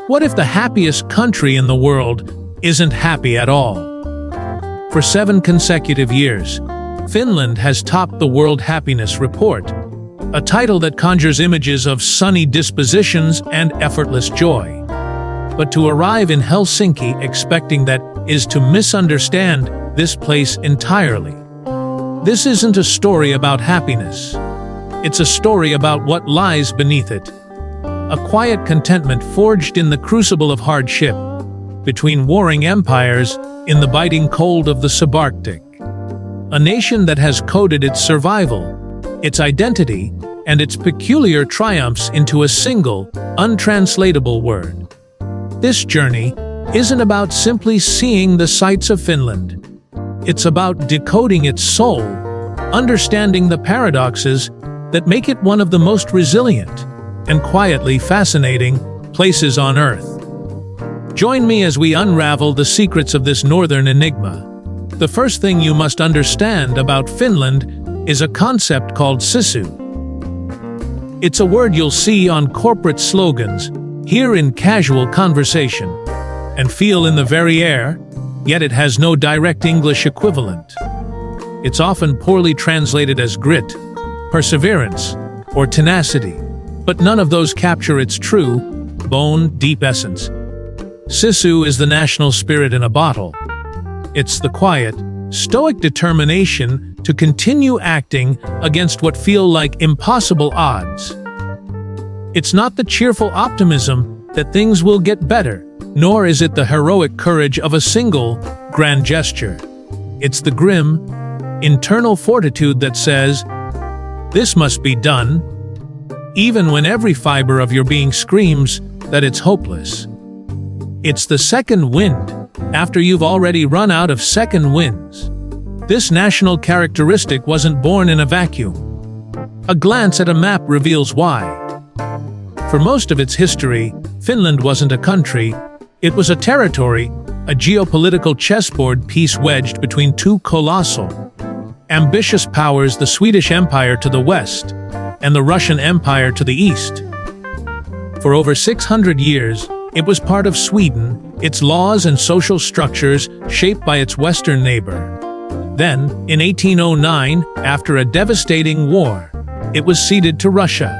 What if the happiest country in the world isn't happy at all? For 7 consecutive years, Finland has topped the World Happiness Report, a title that conjures images of sunny dispositions and effortless joy. But to arrive in Helsinki expecting that is to misunderstand this place entirely. This isn't a story about happiness. It's a story about what lies beneath it. A quiet contentment forged in the crucible of hardship, between warring empires in the biting cold of the subarctic. A nation that has coded its survival, its identity, and its peculiar triumphs into a single, untranslatable word. This journey isn't about simply seeing the sights of Finland. It's about decoding its soul, understanding the paradoxes that make it one of the most resilient and quietly fascinating places on Earth. Join me as we unravel the secrets of this northern enigma. The first thing you must understand about Finland is a concept called sisu. It's a word you'll see on corporate slogans, hear in casual conversation, and feel in the very air, yet it has no direct English equivalent. It's often poorly translated as grit, perseverance, or tenacity, but none of those capture its true, bone-deep essence. Sisu is the national spirit in a bottle. It's the quiet, stoic determination to continue acting against what feel like impossible odds. It's not the cheerful optimism that things will get better, nor is it the heroic courage of a single, grand gesture. It's the grim, internal fortitude that says, "This must be done," even when every fiber of your being screams that it's hopeless. It's the second wind, after you've already run out of second winds. This national characteristic wasn't born in a vacuum. A glance at a map reveals why. For most of its history, Finland wasn't a country, it was a territory, a geopolitical chessboard piece wedged between two colossal, ambitious powers, the Swedish Empire to the west and the Russian Empire to the east. For over 600 years, it was part of Sweden, its laws and social structures shaped by its western neighbor. Then, in 1809, after a devastating war, it was ceded to Russia,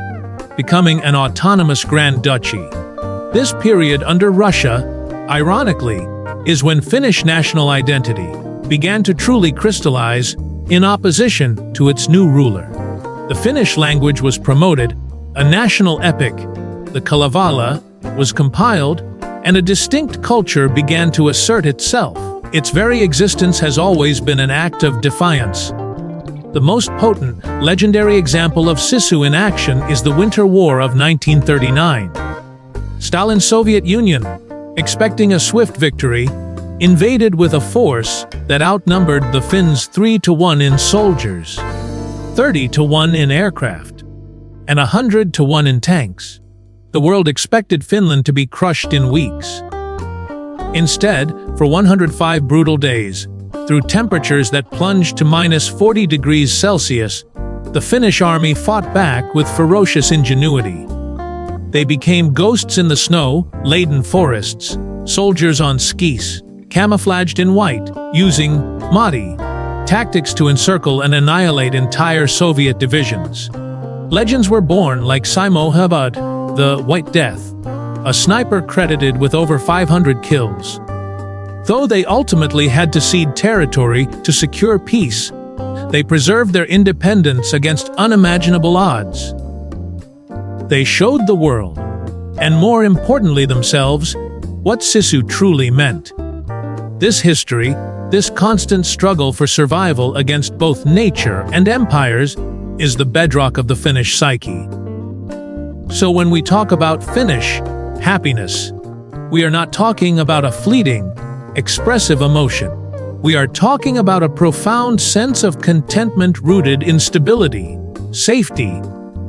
becoming an autonomous Grand Duchy. This period under Russia, ironically, is when Finnish national identity began to truly crystallize in opposition to its new ruler. The Finnish language was promoted, a national epic, the Kalevala, was compiled, and a distinct culture began to assert itself. Its very existence has always been an act of defiance. The most potent, legendary example of sisu in action is the Winter War of 1939. Stalin's Soviet Union, expecting a swift victory, invaded with a force that outnumbered the Finns 3-1 in soldiers, 30-1 in aircraft, and 100-1 in tanks. The world expected Finland to be crushed in weeks. Instead, for 105 brutal days, through temperatures that plunged to -40 degrees Celsius, the Finnish army fought back with ferocious ingenuity. They became ghosts in the snow-laden forests, soldiers on skis, camouflaged in white, using Madi tactics to encircle and annihilate entire Soviet divisions. Legends were born like Simo Habad, the White Death, a sniper credited with over 500 kills. Though they ultimately had to cede territory to secure peace, they preserved their independence against unimaginable odds. They showed the world, and more importantly themselves, what sisu truly meant. This history, this constant struggle for survival against both nature and empires, is the bedrock of the Finnish psyche. So when we talk about Finnish happiness, we are not talking about a fleeting, expressive emotion. We are talking about a profound sense of contentment rooted in stability, safety,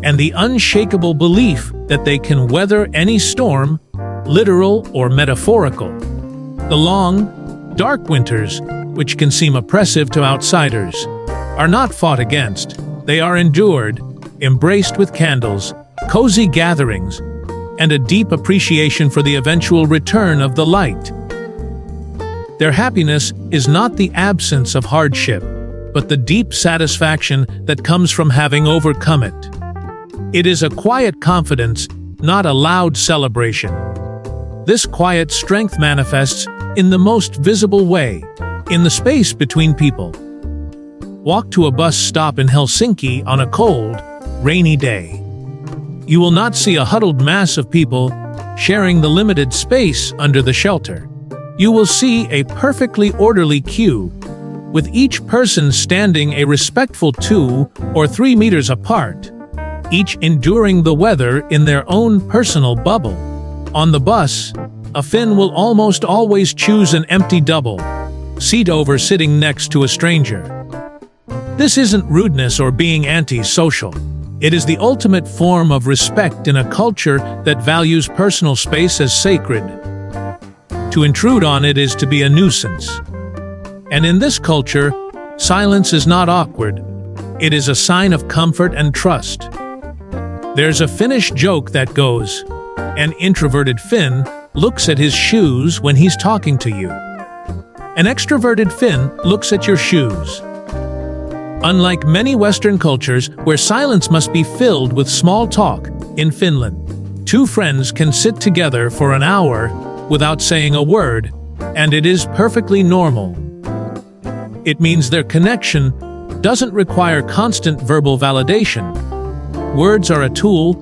and the unshakable belief that they can weather any storm, literal or metaphorical. The long, dark winters, which can seem oppressive to outsiders, are not fought against. They are endured, embraced with candles, cozy gatherings, and a deep appreciation for the eventual return of the light. Their happiness is not the absence of hardship, but the deep satisfaction that comes from having overcome it. It is a quiet confidence, not a loud celebration. This quiet strength manifests in the most visible way, in the space between people. Walk to a bus stop in Helsinki on a cold, rainy day. You will not see a huddled mass of people sharing the limited space under the shelter. You will see a perfectly orderly queue, with each person standing a respectful 2 or 3 meters apart, each enduring the weather in their own personal bubble. On the bus, a Finn will almost always choose an empty double seat over sitting next to a stranger. This isn't rudeness or being anti-social. It is the ultimate form of respect in a culture that values personal space as sacred. To intrude on it is to be a nuisance. And in this culture, silence is not awkward. It is a sign of comfort and trust. There's a Finnish joke that goes, "An introverted Finn looks at his shoes when he's talking to you. An extroverted Finn looks at your shoes." Unlike many Western cultures where silence must be filled with small talk, in Finland, 2 friends can sit together for an hour without saying a word, and it is perfectly normal. It means their connection doesn't require constant verbal validation. Words are a tool,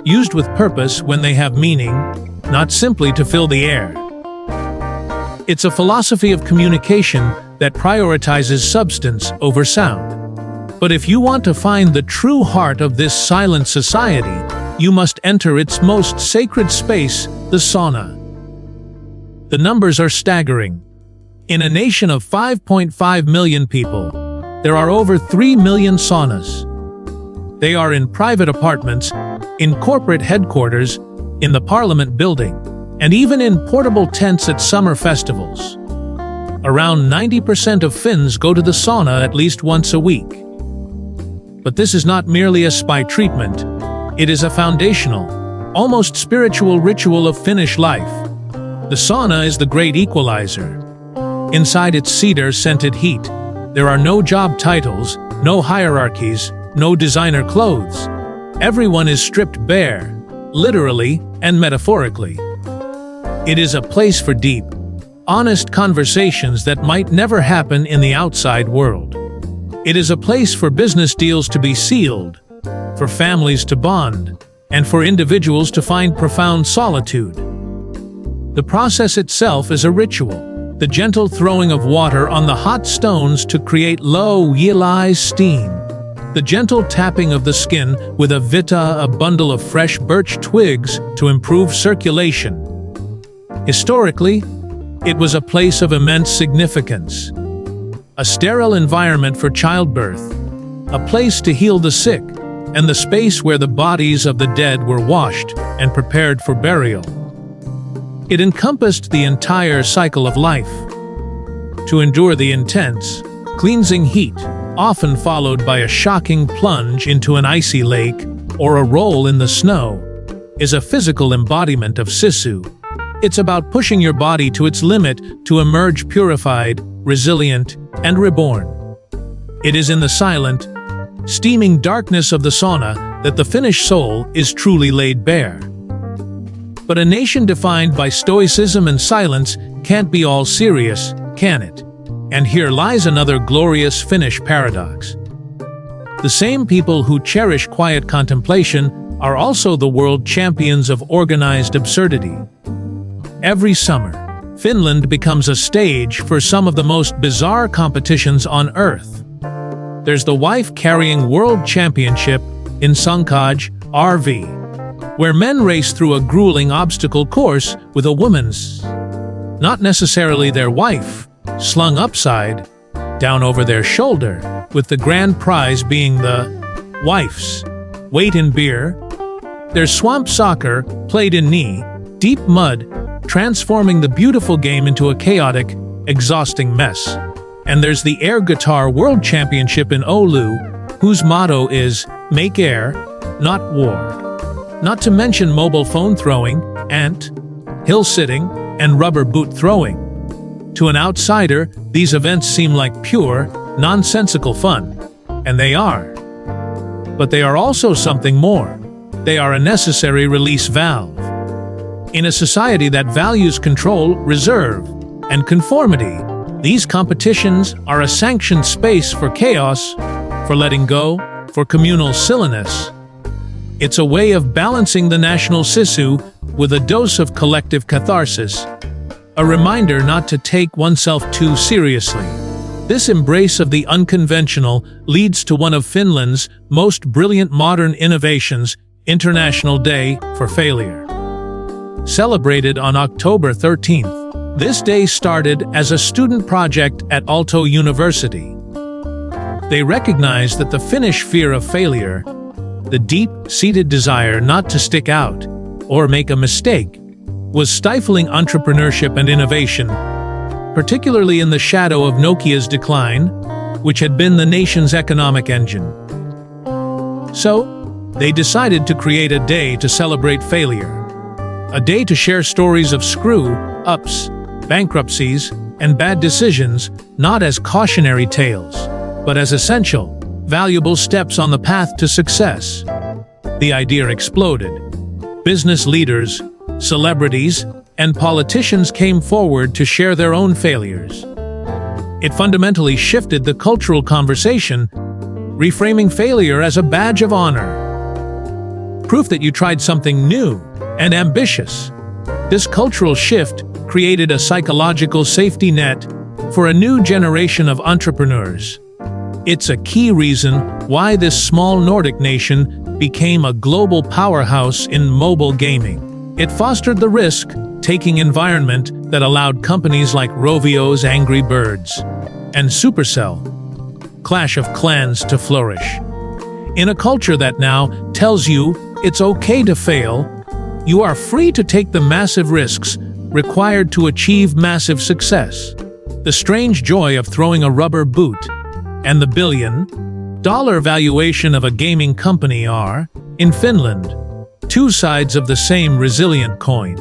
used with purpose when they have meaning, not simply to fill the air. It's a philosophy of communication that prioritizes substance over sound. But if you want to find the true heart of this silent society, you must enter its most sacred space, the sauna. The numbers are staggering. In a nation of 5.5 million people, there are over 3 million saunas. They are in private apartments, in corporate headquarters, in the parliament building, and even in portable tents at summer festivals. Around 90% of Finns go to the sauna at least once a week. But this is not merely a spa treatment. It is a foundational, almost spiritual ritual of Finnish life. The sauna is the great equalizer. Inside its cedar-scented heat, there are no job titles, no hierarchies, no designer clothes. Everyone is stripped bare, literally and metaphorically. It is a place for deep, honest conversations that might never happen in the outside world. It is a place for business deals to be sealed, for families to bond, and for individuals to find profound solitude. The process itself is a ritual. The gentle throwing of water on the hot stones to create low, yellow steam. The gentle tapping of the skin with a vita, a bundle of fresh birch twigs, to improve circulation. Historically, it was a place of immense significance. A sterile environment for childbirth, a place to heal the sick, and the space where the bodies of the dead were washed and prepared for burial. It encompassed the entire cycle of life. To endure the intense, cleansing heat, often followed by a shocking plunge into an icy lake or a roll in the snow, is a physical embodiment of sisu. It's about pushing your body to its limit to emerge purified, resilient, and reborn. It is in the silent, steaming darkness of the sauna that the Finnish soul is truly laid bare. But a nation defined by stoicism and silence can't be all serious, can it? And here lies another glorious Finnish paradox. The same people who cherish quiet contemplation are also the world champions of organized absurdity. Every summer, Finland becomes a stage for some of the most bizarre competitions on Earth. There's the wife-carrying world championship in Sankaj, RV, where men race through a grueling obstacle course with a woman's, not necessarily their wife, slung upside down over their shoulder, with the grand prize being the wife's weight in beer. There's swamp soccer, played in knee-deep mud, transforming the beautiful game into a chaotic, exhausting mess. And there's the Air Guitar World Championship in Oulu, whose motto is, "Make air, not war." not to mention mobile phone throwing, ant, hill sitting, and rubber boot throwing. To an outsider, these events seem like pure, nonsensical fun, and they are. But they are also something more. They are a necessary release valve. In a society that values control, reserve, and conformity, these competitions are a sanctioned space for chaos, for letting go, for communal silliness. It's a way of balancing the national sisu with a dose of collective catharsis, a reminder not to take oneself too seriously. This embrace of the unconventional leads to one of Finland's most brilliant modern innovations, International Day for Failure. Celebrated on October 13th, this day started as a student project at Aalto University. They recognized that the Finnish fear of failure, the deep-seated desire not to stick out or make a mistake, was stifling entrepreneurship and innovation, particularly in the shadow of Nokia's decline, which had been the nation's economic engine. So, they decided to create a day to celebrate failure. A day to share stories of screw-ups, bankruptcies, and bad decisions, not as cautionary tales, but as essential, valuable steps on the path to success. The idea exploded. Business leaders, celebrities, and politicians came forward to share their own failures. It fundamentally shifted the cultural conversation, reframing failure as a badge of honor. Proof that you tried something new and ambitious. This cultural shift created a psychological safety net for a new generation of entrepreneurs. It's a key reason why this small Nordic nation became a global powerhouse in mobile gaming. It fostered the risk-taking environment that allowed companies like Rovio's Angry Birds and Supercell, Clash of Clans, to flourish. In a culture that now tells you it's okay to fail, you are free to take the massive risks required to achieve massive success. The strange joy of throwing a rubber boot and the billion-dollar valuation of a gaming company are, in Finland, two sides of the same resilient coin.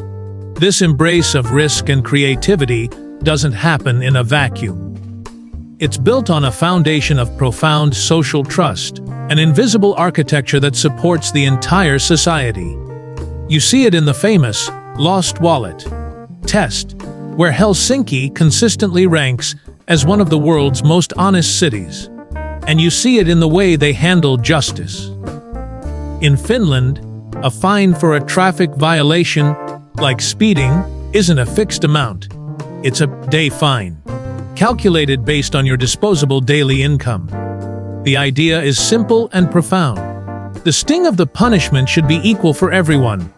This embrace of risk and creativity doesn't happen in a vacuum. It's built on a foundation of profound social trust, an invisible architecture that supports the entire society. You see it in the famous Lost Wallet test, where Helsinki consistently ranks as one of the world's most honest cities. And you see it in the way they handle justice. In Finland, a fine for a traffic violation, like speeding, isn't a fixed amount. It's a day fine, calculated based on your disposable daily income. The idea is simple and profound. The sting of the punishment should be equal for everyone.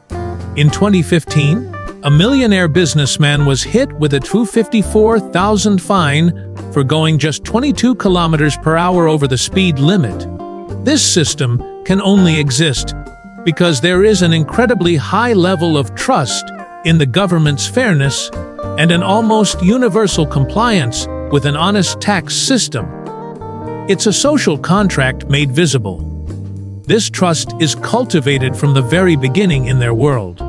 In 2015, a millionaire businessman was hit with a $254,000 fine for going just 22 kilometers per hour over the speed limit. This system can only exist because there is an incredibly high level of trust in the government's fairness and an almost universal compliance with an honest tax system. It's a social contract made visible. This trust is cultivated from the very beginning in their world.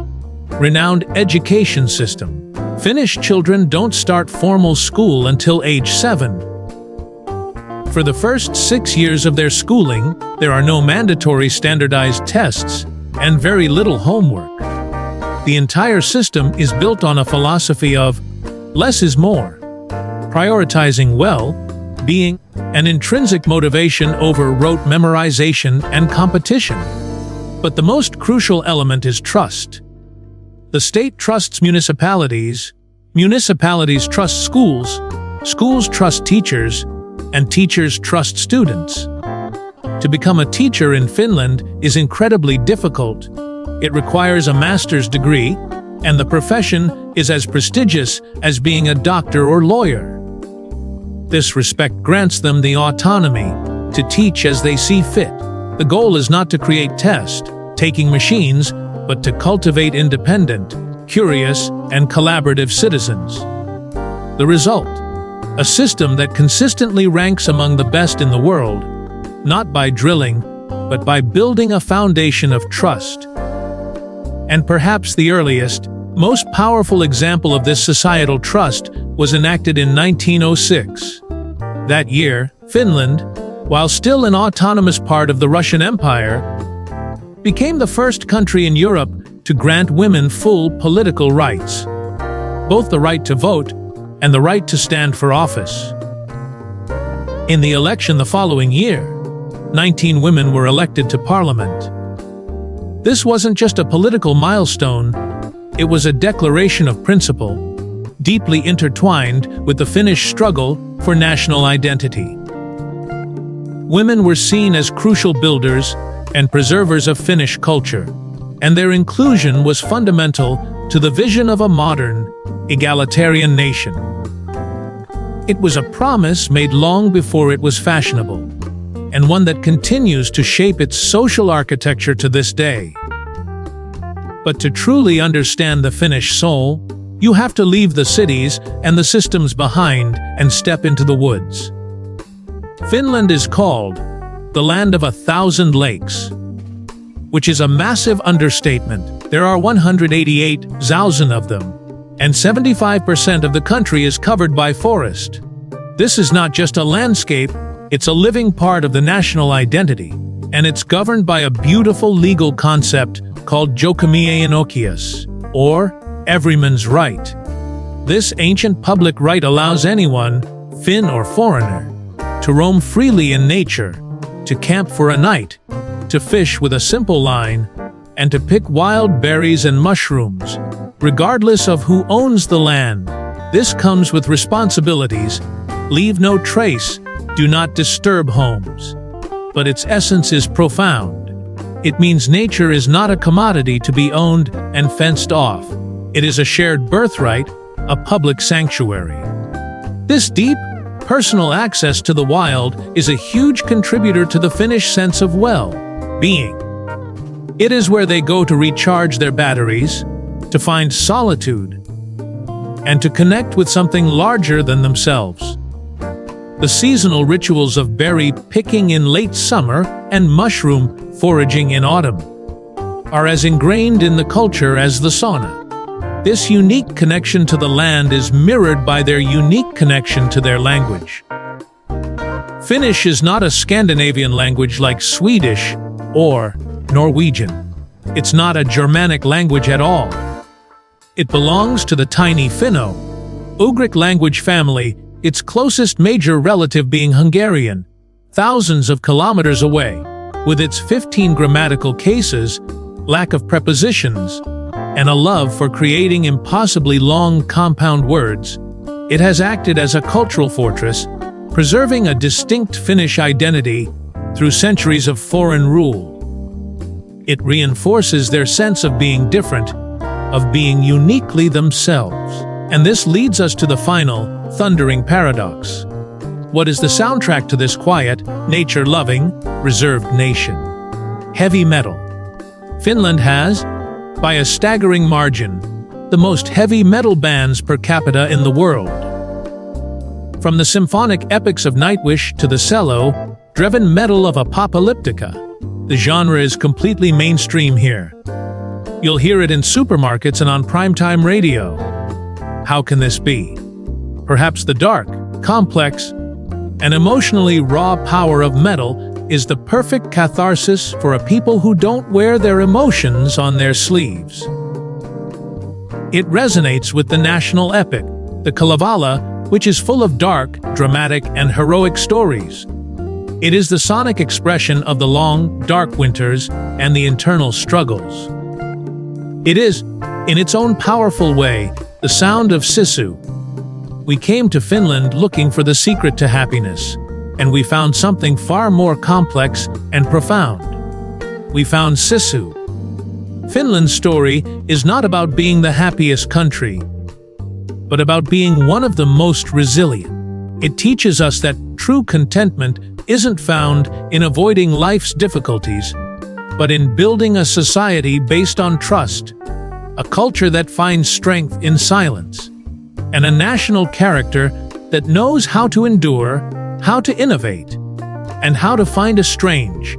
Renowned education system. Finnish children don't start formal school until age 7. For the first 6 years of their schooling, there are no mandatory standardized tests and very little homework. The entire system is built on a philosophy of less is more, prioritizing well-being and intrinsic motivation over rote memorization and competition. But the most crucial element is trust. The state trusts municipalities, municipalities trust schools, schools trust teachers, and teachers trust students. To become a teacher in Finland is incredibly difficult. It requires a master's degree, and the profession is as prestigious as being a doctor or lawyer. This respect grants them the autonomy to teach as they see fit. The goal is not to create test-taking machines, but to cultivate independent, curious, and collaborative citizens. The result: a system that consistently ranks among the best in the world, not by drilling, but by building a foundation of trust. And perhaps the earliest, most powerful example of this societal trust was enacted in 1906. That year, Finland, while still an autonomous part of the Russian Empire, became the first country in Europe to grant women full political rights, both the right to vote and the right to stand for office. In the election the following year, 19 women were elected to parliament. This wasn't just a political milestone, it was a declaration of principle, deeply intertwined with the Finnish struggle for national identity. Women were seen as crucial builders and preservers of Finnish culture, and their inclusion was fundamental to the vision of a modern, egalitarian nation. It was a promise made long before it was fashionable, and one that continues to shape its social architecture to this day. But to truly understand the Finnish soul, you have to leave the cities and the systems behind and step into the woods. Finland is called the land of 1,000 lakes, which is a massive understatement. There are 188,000 of them, and 75% of the country is covered by forest. This is not just a landscape, it's a living part of the national identity, and it's governed by a beautiful legal concept called jokaisen oikeus, or everyman's right. This ancient public right allows anyone, Finn or foreigner, to roam freely in nature, to camp for a night, to fish with a simple line, and to pick wild berries and mushrooms, regardless of who owns the land. This comes with responsibilities: leave no trace, do not disturb homes. But its essence is profound. It means nature is not a commodity to be owned and fenced off. It is a shared birthright, a public sanctuary. This deep, personal access to the wild is a huge contributor to the Finnish sense of well-being. It is where they go to recharge their batteries, to find solitude, and to connect with something larger than themselves. The seasonal rituals of berry picking in late summer and mushroom foraging in autumn are as ingrained in the culture as the sauna. This unique connection to the land is mirrored by their unique connection to their language. Finnish is not a Scandinavian language like Swedish or Norwegian. It's not a Germanic language at all. It belongs to the tiny Finno-Ugric language family, its closest major relative being Hungarian, thousands of kilometers away. With its 15 grammatical cases, lack of prepositions, and a love for creating impossibly long compound words, it has acted as a cultural fortress, preserving a distinct Finnish identity through centuries of foreign rule. It reinforces their sense of being different, of being uniquely themselves. And this leads us to the final, thundering paradox. What is the soundtrack to this quiet, nature-loving, reserved nation? Heavy metal. Finland has, by a staggering margin, the most heavy metal bands per capita in the world. From the symphonic epics of Nightwish to the cello-driven metal of Apocalyptica, the genre is completely mainstream here. You'll hear it in supermarkets and on primetime radio. How can this be? Perhaps the dark, complex, and emotionally raw power of metal is the perfect catharsis for a people who don't wear their emotions on their sleeves. It resonates with the national epic, the Kalevala, which is full of dark, dramatic, and heroic stories. It is the sonic expression of the long, dark winters and the internal struggles. It is, in its own powerful way, the sound of sisu. We came to Finland looking for the secret to happiness, and we found something far more complex and profound. We found sisu. Finland's story is not about being the happiest country, but about being one of the most resilient. It teaches us that true contentment isn't found in avoiding life's difficulties, but in building a society based on trust, a culture that finds strength in silence, and a national character that knows how to endure, how to innovate, and how to find a strange,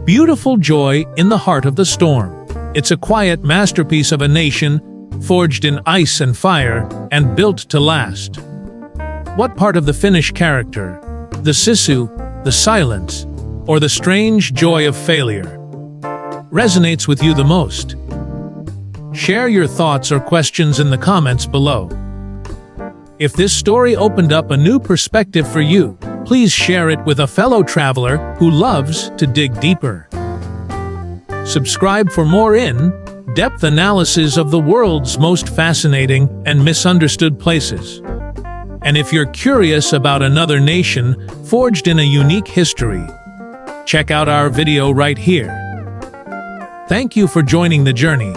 beautiful joy in the heart of the storm. It's a quiet masterpiece of a nation, forged in ice and fire, and built to last. What part of the Finnish character, the sisu, the silence, or the strange joy of failure, resonates with you the most? Share your thoughts or questions in the comments below. If this story opened up a new perspective for you, please share it with a fellow traveler who loves to dig deeper. Subscribe for more in-depth analysis of the world's most fascinating and misunderstood places. And if you're curious about another nation forged in a unique history, check out our video right here. Thank you for joining the journey.